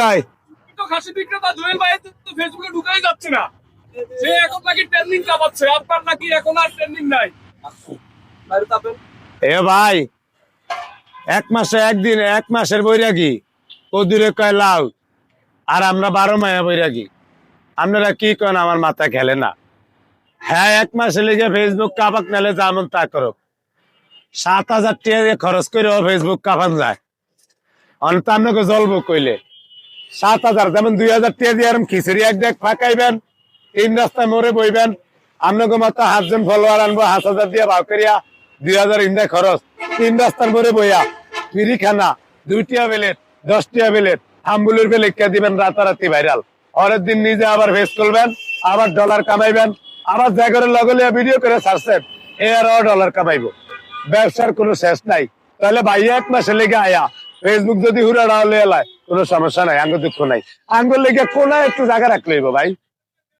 তাই তো খাসি বিক্রেতা জুয়েল ভাই তো ফেসবুকে ঢুকাই যাচ্ছে না, সে এখন নাকি ট্রেন্ডিং চাপাচ্ছে, আপনার নাকি এখন আর ট্রেন্ডিং নাই। এ ভাই, এক মাসে একদিন, এক মাসের বৈরাগী কদুরে কয় লাউ, আর আমরা 12 মায়া বৈরাগী। আপনারা কি করেন, আমার মাথা খেলে না। হ্যাঁ, এক মাসে লেগে ফেসবুক কাপাক নালে যেমন তা করো, 7,000 টাকা দিয়ে খরচ করে ফেসবুক কাপান যায়। অন্ত আপনাকে জ্বলবো কইলে 7,000, যেমন 2,000 টাকা দিয়ে এরকম খিচুড়ি এক দেখ ফাঁকাইবেন, 3 রাস্তায় মরে বইবেন। আপনাকে মতো 8জন ফলোয়ার আনবো, 5,000 দিয়ে ভাগ করিয়া 2,000 ইন্ডা খরচ, 3 রাস্তার মরে বইয়া ফিরি খানা, 2 টিয়া বেলেট, 10 টিয়া বেলেট, হাম্বুলের বেলে কে দিবেন, রাতারাতি ভাইরাল। পরের দিন নিজে আবার ফেস করবেন, আবার ডলার কামাইবেন, আবার জায়গার লগলিয়া ভিডিও করে ছাড়ছেন, এরাও ডলার কামাইবো। ব্যবসার কোনো শেষ নাই। তাহলে ভাই এক মাসে লেগে আয়া ফেসবুক যদি হুরা না হলে এলায়, কোনো সমস্যা নাই, আঙ্গ দুঃখ নাই। আঙ্গুর লেগে কোনায় একটু জায়গা রাখলেইব ভাই।